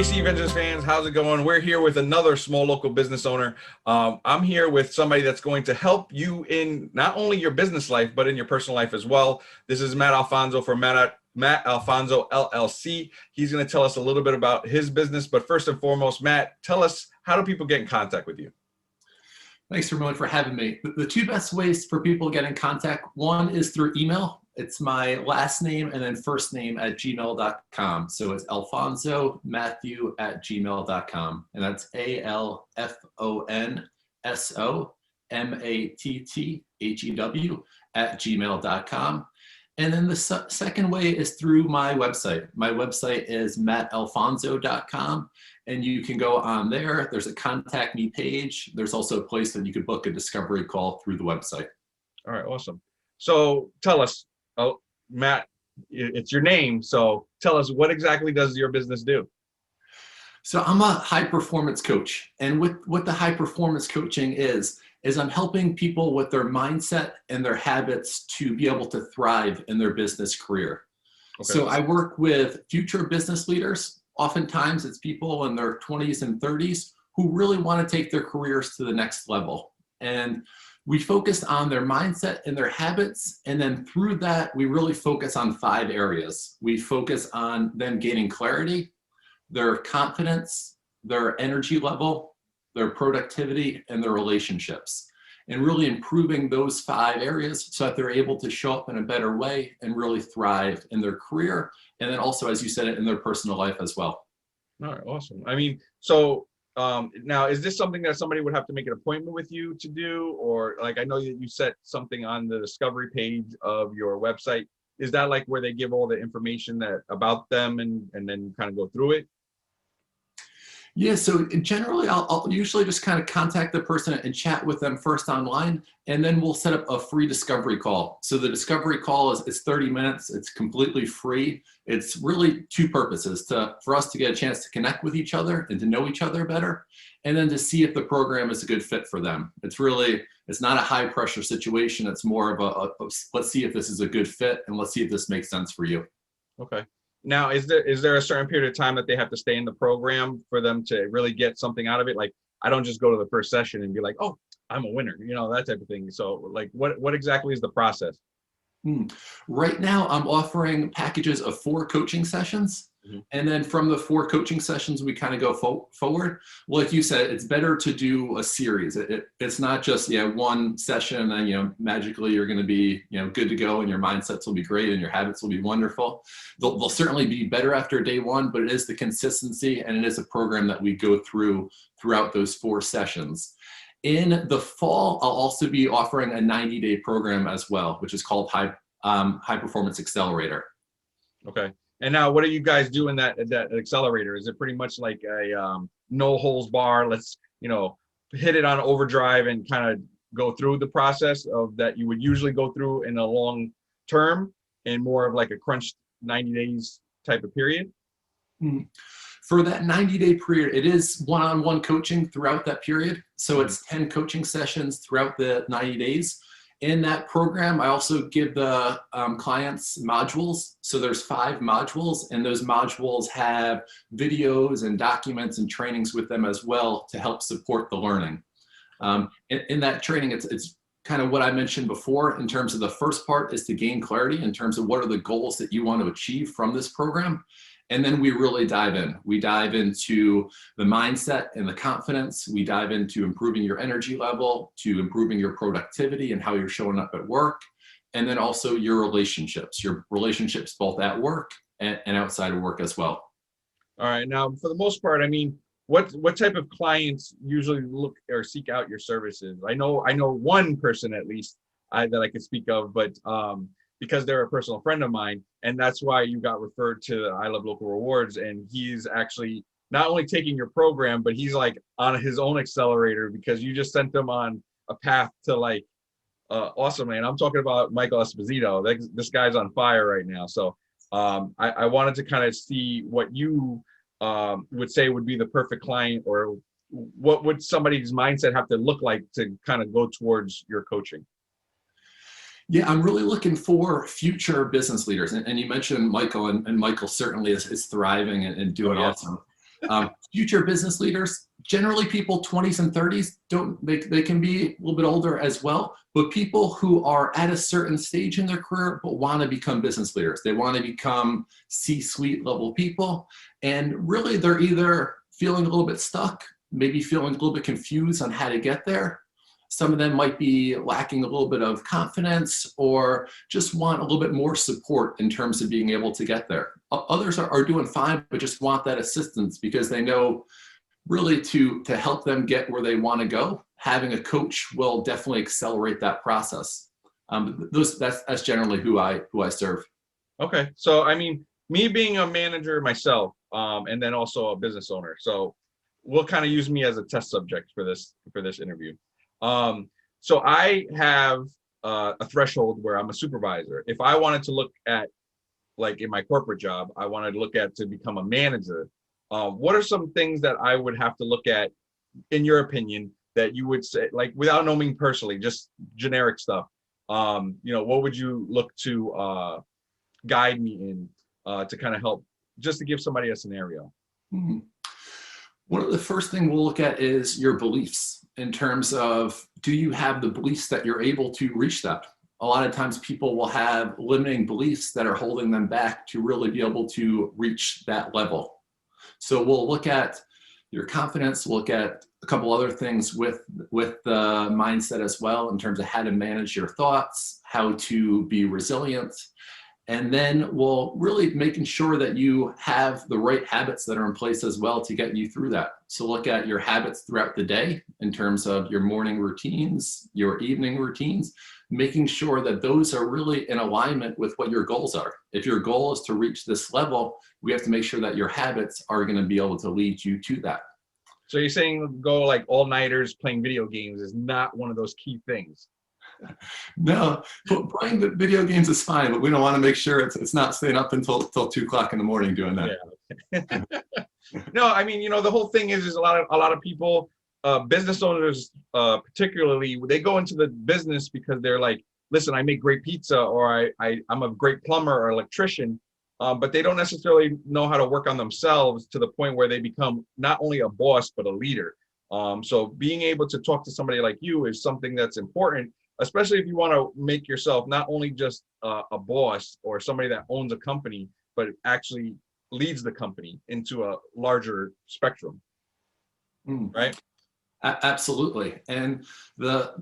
CE Avengers fans, how's it going? We're here with another small local business owner. I'm here with somebody that's going to help you in not only your business life, but in your personal life as well. This is Matt Alfonso from Matt Alfonso LLC. He's going to tell us a little bit about his business, but first and foremost, Matt, tell us, how do people get in contact with you? Thanks, Ramon, for having me. The two best ways for people to get in contact, one is through email. It's my last name and then first name at gmail.com. So it's alfonsomatthew@gmail.com. And that's alfonsomatthew@gmail.com. And then the second way is through my website. My website is mattalfonso.com. And you can go on there. There's a contact me page. There's also a place that you could book a discovery call through the website. All right, awesome. So tell us, Matt, it's your name. So tell us, what exactly does your business do? So I'm a high performance coach. And what the high performance coaching is I'm helping people with their mindset and their habits to be able to thrive in their business career. Okay. So I work with future business leaders. Oftentimes it's people in their 20s and 30s who really want to take their careers to the next level. And we focus on their mindset and their habits. And then through that, we really focus on 5 areas. We focus on them gaining clarity, their confidence, their energy level, their productivity, and their relationships. And really improving those 5 areas so that they're able to show up in a better way and really thrive in their career. And then also, as you said, in their personal life as well. All right, awesome. I mean, so now, is this something that somebody would have to make an appointment with you to do? Or like, I know that you set something on the discovery page of your website. Is that like where they give all the information about them and then kind of go through it? Yeah, so generally I'll usually just kind of contact the person and chat with them first online, and then we'll set up a free discovery call. So the discovery call is 30 minutes. It's completely free. It's really 2 purposes: for us to get a chance to connect with each other and to know each other better, and then to see if the program is a good fit for them. It's not a high pressure situation. It's more of a let's see if this is a good fit and let's see if this makes sense for you. Okay. Now, is there a certain period of time that they have to stay in the program for them to really get something out of it? Like, I don't just go to the first session and be like, oh, I'm a winner, that type of thing. So like, what exactly is the process? Right now, I'm offering packages of 4 coaching sessions. Mm-hmm. And then from the 4 coaching sessions, we kind of go forward. Well, like you said, it's better to do a series. It's not just one session and then magically you're going to be good to go and your mindsets will be great and your habits will be wonderful. They'll certainly be better after day 1, but it is the consistency and it is a program that we go throughout those 4 sessions. In the fall, I'll also be offering a 90-day program as well, which is called High Performance Accelerator. Okay. And now, what do you guys do in that accelerator? Is it pretty much like a no holds bar? Let's hit it on overdrive and kind of go through the process of that you would usually go through in a long term, and more of like a crunched 90 days type of period? For that 90-day period, it is one-on-one coaching throughout that period. So it's 10 coaching sessions throughout the 90 days. In that program, I also give the clients modules. So there's 5 modules, and those modules have videos and documents and trainings with them as well to help support the learning. In that training, it's kind of what I mentioned before in terms of the first part is to gain clarity in terms of what are the goals that you want to achieve from this program. And then we really dive in. We dive into the mindset and the confidence. We dive into improving your energy level, to improving your productivity and how you're showing up at work. And then also your relationships both at work and outside of work as well. All right. Now, for the most part, I mean, what type of clients usually look or seek out your services? I know one person at least that I could speak of, but because they're a personal friend of mine, and that's why you got referred to I Love Local Rewards, and he's actually not only taking your program, but he's like on his own accelerator because you just sent him on a path to like awesome, man. I'm talking about Michael Esposito. This guy's on fire right now. So I wanted to kind of see what you would say would be the perfect client, or what would somebody's mindset have to look like to kind of go towards your coaching? Yeah, I'm really looking for future business leaders. And you mentioned Michael, and Michael certainly is thriving and doing awesome. Future business leaders, generally people 20s and 30s, they can be a little bit older as well, but people who are at a certain stage in their career but want to become business leaders. They want to become C-suite level people, and really they're either feeling a little bit stuck, maybe feeling a little bit confused on how to get there. Some of them might be lacking a little bit of confidence or just want a little bit more support in terms of being able to get there. Others are doing fine, but just want that assistance because they know really to help them get where they want to go, having a coach will definitely accelerate that process. That's generally who I serve. Okay, so I mean, me being a manager myself, and then also a business owner, so we'll kind of use me as a test subject for this interview. So I have a threshold where I'm a supervisor. If I wanted to look at, like in my corporate job, I wanted to look at to become a manager. What are some things that I would have to look at, in your opinion, that you would say, like without knowing me personally, just generic stuff? What would you look to guide me in to kind of help, just to give somebody a scenario? Mm-hmm. One of the first things we'll look at is your beliefs in terms of, do you have the beliefs that you're able to reach that? A lot of times people will have limiting beliefs that are holding them back to really be able to reach that level. So we'll look at your confidence, we'll look at a couple other things with the mindset as well, in terms of how to manage your thoughts, how to be resilient. And then we'll really making sure that you have the right habits that are in place as well to get you through that. So look at your habits throughout the day in terms of your morning routines, your evening routines, making sure that those are really in alignment with what your goals are. If your goal is to reach this level, we have to make sure that your habits are going to be able to lead you to that. So you're saying go like all-nighters playing video games is not one of those key things? No, playing the video games is fine, but we don't want to make sure it's not staying up until 2 o'clock in the morning doing that. Yeah. No, I mean, the whole thing is a lot of people, business owners, particularly, they go into the business because they're like, listen, I make great pizza, or I'm a great plumber or electrician, but they don't necessarily know how to work on themselves to the point where they become not only a boss, but a leader. So being able to talk to somebody like you is something that's important, especially if you want to make yourself not only just a boss or somebody that owns a company, but actually leads the company into a larger spectrum. Right? Absolutely. And the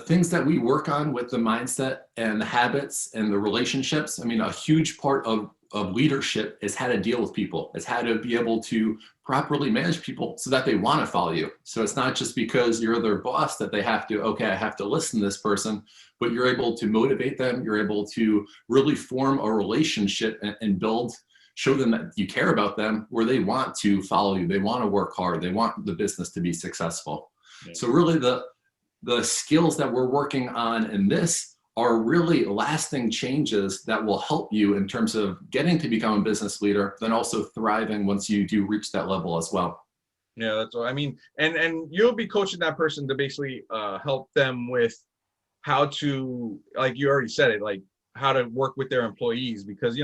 things that we work on with the mindset and the habits and the relationships, I mean, a huge part of leadership is how to deal with people. It's how to be able to properly manage people so that they want to follow you. So it's not just because you're their boss that they have to, okay, I have to listen to this person, but you're able to motivate them. You're able to really form a relationship and build, show them that you care about them, where they want to follow you. They want to work hard. They want the business to be successful. Yeah. So really the skills that we're working on in this are really lasting changes that will help you in terms of getting to become a business leader, then also thriving once you do reach that level as well. Yeah, that's what I mean. And you'll be coaching that person to basically help them with how to, like you already said it, like how to work with their employees, because,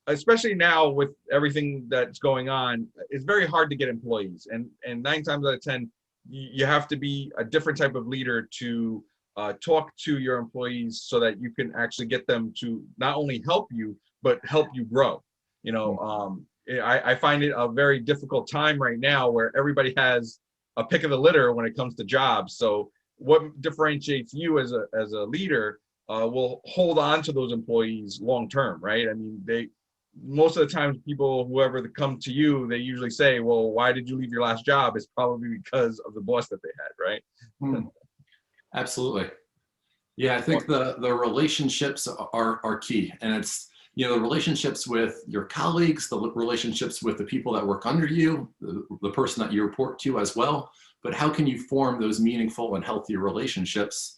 especially now with everything that's going on, it's very hard to get employees. And 9 times out of 10, you have to be a different type of leader to talk to your employees so that you can actually get them to not only help you, but help you grow. I find it a very difficult time right now where everybody has a pick of the litter when it comes to jobs. So what differentiates you as a leader will hold on to those employees long term, right? I mean, most of the times people, whoever come to you, they usually say, well, why did you leave your last job? It's probably because of the boss that they had, right? Absolutely. Yeah, I think the relationships are key. And it's, the relationships with your colleagues, the relationships with the people that work under you, the person that you report to as well. But how can you form those meaningful and healthy relationships?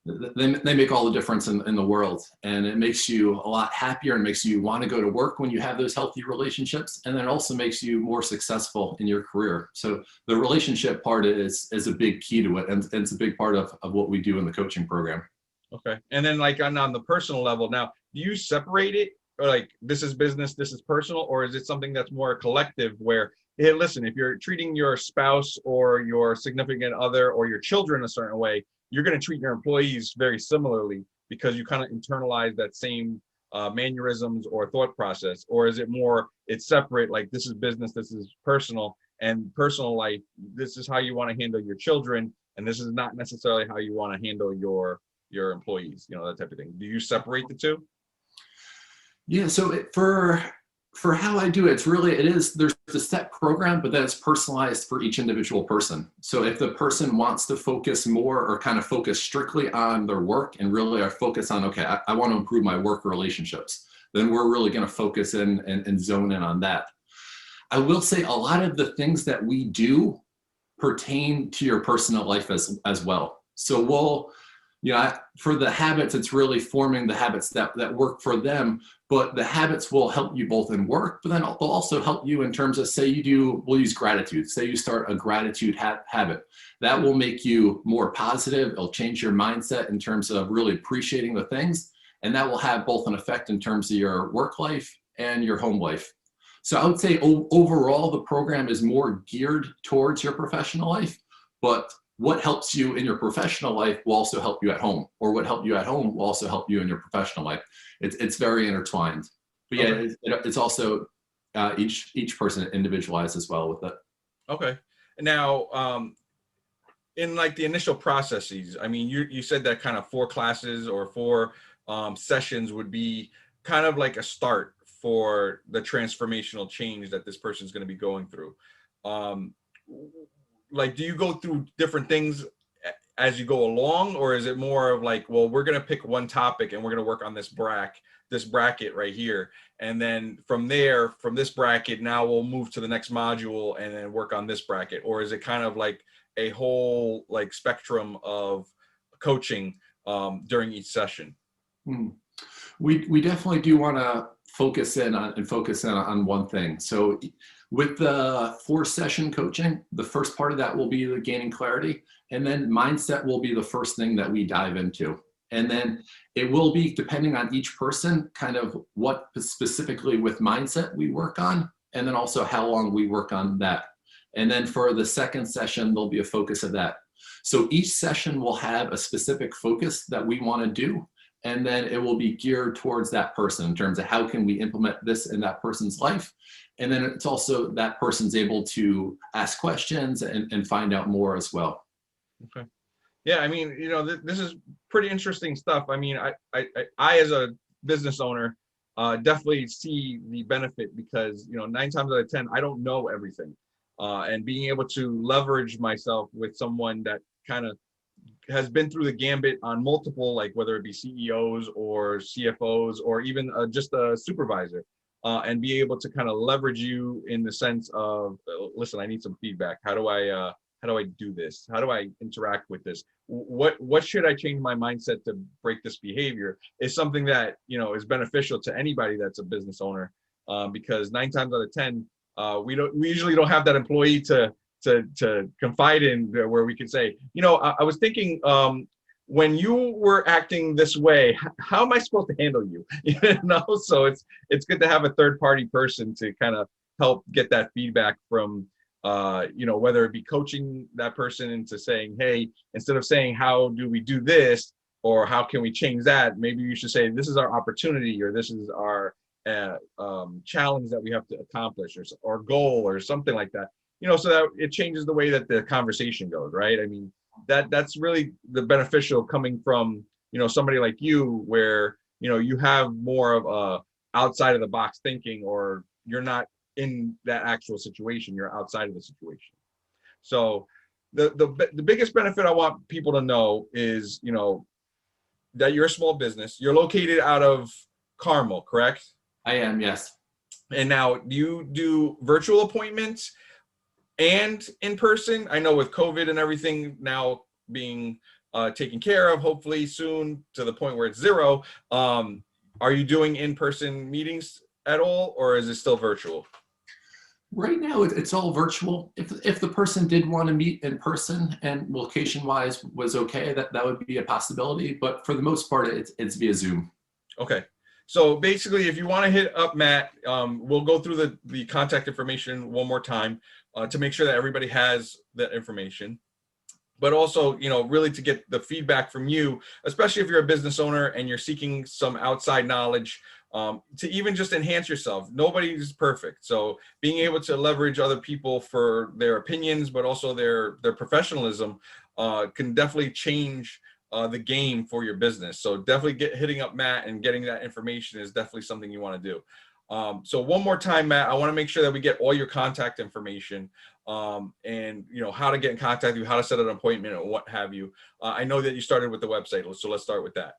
They make all the difference in the world, and it makes you a lot happier and makes you want to go to work when you have those healthy relationships, and then also makes you more successful in your career. So the relationship part is a big key to it, and it's a big part of what we do in the coaching program. Okay. And then like on the personal level now, do you separate it or like this is business, this is personal, or is it something that's more collective where, hey, listen, if you're treating your spouse or your significant other or your children a certain way, you're going to treat your employees very similarly because you kind of internalize that same mannerisms or thought process? Or is it more, it's separate, like this is business, this is personal, and personal life, this is how you want to handle your children, and this is not necessarily how you want to handle your employees, you know, that type of thing. Do you separate the two? Yeah, so for how I do it, there's a set program, but then it's personalized for each individual person. So if the person wants to focus more or kind of focus strictly on their work and really are focused on, okay, I want to improve my work relationships, then we're really going to focus in and zone in on that. I will say a lot of the things that we do pertain to your personal life as well. So for the habits, it's really forming the habits that work for them, but the habits will help you both in work, but then they'll also help you in terms of, we'll use gratitude. Say you start a gratitude habit. That will make you more positive. It'll change your mindset in terms of really appreciating the things. And that will have both an effect in terms of your work life and your home life. So I would say overall, the program is more geared towards your professional life, but what helps you in your professional life will also help you at home, or what helped you at home will also help you in your professional life. It's very intertwined. But yeah, Okay. it's also each person individualized as well with it. Okay. Now, in like the initial processes, I mean, you said that kind of 4 classes or 4 sessions would be kind of like a start for the transformational change that this person is going to be going through. Like, do you go through different things as you go along, or is it more of like, well, we're going to pick one topic and we're going to work on this bracket right here, and then from there, from this bracket, now we'll move to the next module and then work on this bracket? Or is it kind of like a whole like spectrum of coaching during each session? We definitely do want to focus in on one thing. So with the 4-session coaching, the first part of that will be the gaining clarity, and then mindset will be the first thing that we dive into. And then it will be, depending on each person, kind of what specifically with mindset we work on, and then also how long we work on that. And then for the second session, there'll be a focus of that. So each session will have a specific focus that we want to do, and then it will be geared towards that person in terms of how can we implement this in that person's life. And then it's also that person's able to ask questions and find out more as well. Okay. Yeah, I mean, you know, this is pretty interesting stuff. I mean, I as a business owner, definitely see the benefit because, you know, 9 times out of 10, I don't know everything. And being able to leverage myself with someone that kind of has been through the gambit on multiple, like whether it be CEOs or CFOs or even just a supervisor, and be able to kind of leverage you in the sense of, listen, I need some feedback. How do I do this? How do I interact with this? What should I change my mindset to break this behavior? Is something that, you know, is beneficial to anybody that's a business owner, because 9 times out of 10, we usually don't have that employee to confide in, where we can say, you know, I was thinking, when you were acting this way, how am I supposed to handle you? You know, so it's good to have a third party person to kind of help get that feedback from, you know, whether it be coaching that person into saying, hey, instead of saying, how do we do this? Or how can we change that? Maybe you should say, this is our opportunity, or this is our challenge that we have to accomplish, or goal, or something like that. You know, so that it changes the way that the conversation goes, right? I mean, that's really the beneficial coming from, you know, somebody like you, where, you know, you have more of a outside of the box thinking, or you're not in that actual situation, you're outside of the situation. So the biggest benefit I want people to know is, you know, that you're a small business. You're located out of Carmel, correct? I am, yes. And now, do you do virtual appointments and in person? I know with COVID and everything now being taken care of, hopefully soon to the point where it's 0. Are you doing in-person meetings at all, or is it still virtual? Right now, it's all virtual. If the person did want to meet in person and location-wise was okay, that would be a possibility. But for the most part, it's via Zoom. Okay. So basically, if you want to hit up Matt, we'll go through the contact information one more time to make sure that everybody has that information. But also, really to get the feedback from you, especially if you're a business owner and you're seeking some outside knowledge to even just enhance yourself. Nobody's perfect. So being able to leverage other people for their opinions, but also their professionalism can definitely change the game for your business. So definitely hitting up Matt and getting that information is definitely something you want to do. So one more time, Matt, I want to make sure that we get all your contact information and how to get in contact with you, how to set an appointment, or what have you. I know that you started with the website, so let's start with that.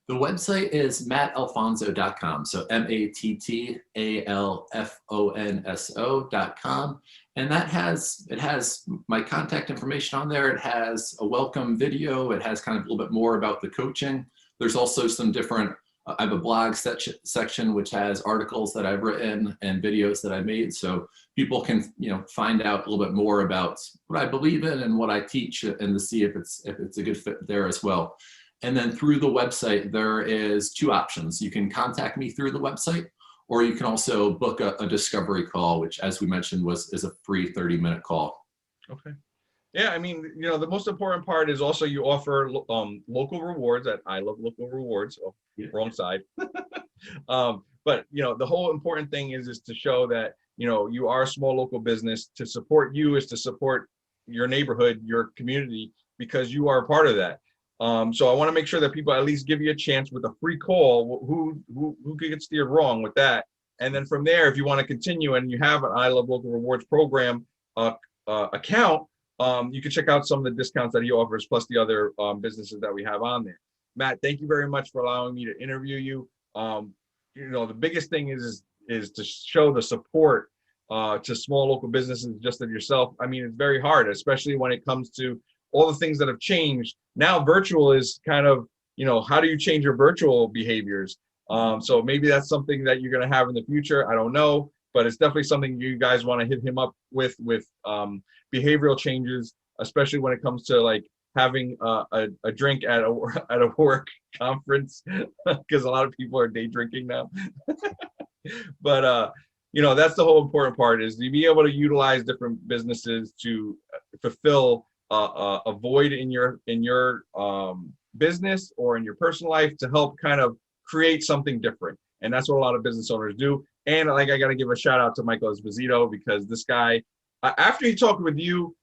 The website is mattalfonso.com. So mattalfonso.com. And it has my contact information on there. It has a welcome video. It has kind of a little bit more about the coaching. There's also some different, I have a blog section which has articles that I've written and videos that I made. So people can, find out a little bit more about what I believe in and what I teach, and to see if it's a good fit there as well. And then through the website, there is 2 options. You can contact me through the website, or you can also book a discovery call, which, as we mentioned, is a free 30-minute call. Okay. Yeah, I mean, the most important part is also you offer local rewards at I Love Local Rewards. Oh, yeah. Wrong side. But the whole important thing is to show that you are a small local business. To support you is to support your neighborhood, your community, because you are a part of that. So I want to make sure that people at least give you a chance with a free call. Who could get steered wrong with that? And then from there, if you want to continue and you have an I Love Local Rewards program account, you can check out some of the discounts that he offers, plus the other businesses that we have on there. Matt, thank you very much for allowing me to interview you. The biggest thing is to show the support to small local businesses just of yourself. I mean, it's very hard, especially when it comes to all the things that have changed. Now virtual is kind of, how do you change your virtual behaviors? So maybe that's something that you're going to have in the future. I don't know, but it's definitely something you guys want to hit him up with behavioral changes, especially when it comes to like having a drink at a work conference, because a lot of people are day drinking now. But that's the whole important part, is to be able to utilize different businesses to fulfill a void in your business or in your personal life, to help kind of create something different. And that's what a lot of business owners do. And I got to give a shout out to Michael Esposito, because this guy, after he talked with you,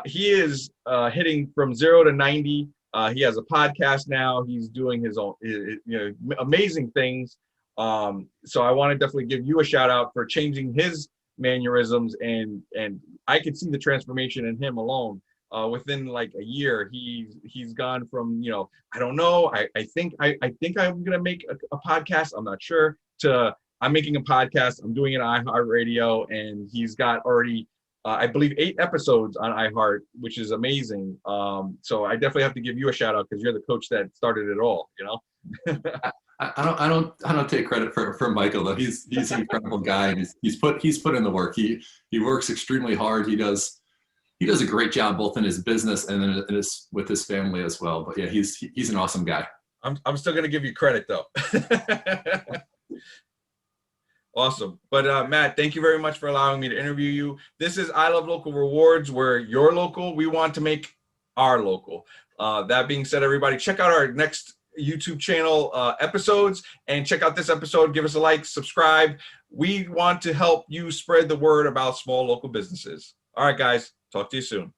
he is hitting from 0 to 90. He has a podcast now. He's doing his own, amazing things. So I want to definitely give you a shout out for changing his mannerisms, and I could see the transformation in him alone. Within like a year, he's gone from, I don't know, I think I'm gonna make a podcast, I'm not sure, to I'm making a podcast, I'm doing it on iHeartRadio, and he's got already I believe 8 episodes on iHeart, which is amazing. So I definitely have to give you a shout out, because you're the coach that started it all, I don't take credit for Michael, though. He's an incredible guy, and he's put in the work. He works extremely hard. He does a great job both in his business and then with his family as well. But yeah, he's an awesome guy. I'm still gonna give you credit though. Awesome. But Matt, thank you very much for allowing me to interview you. This is I Love Local Rewards, where you're local. We want to make our local. That being said, everybody, check out our next YouTube channel episodes, and check out this episode. Give us a like, subscribe. We want to help you spread the word about small local businesses. All right, guys, talk to you soon.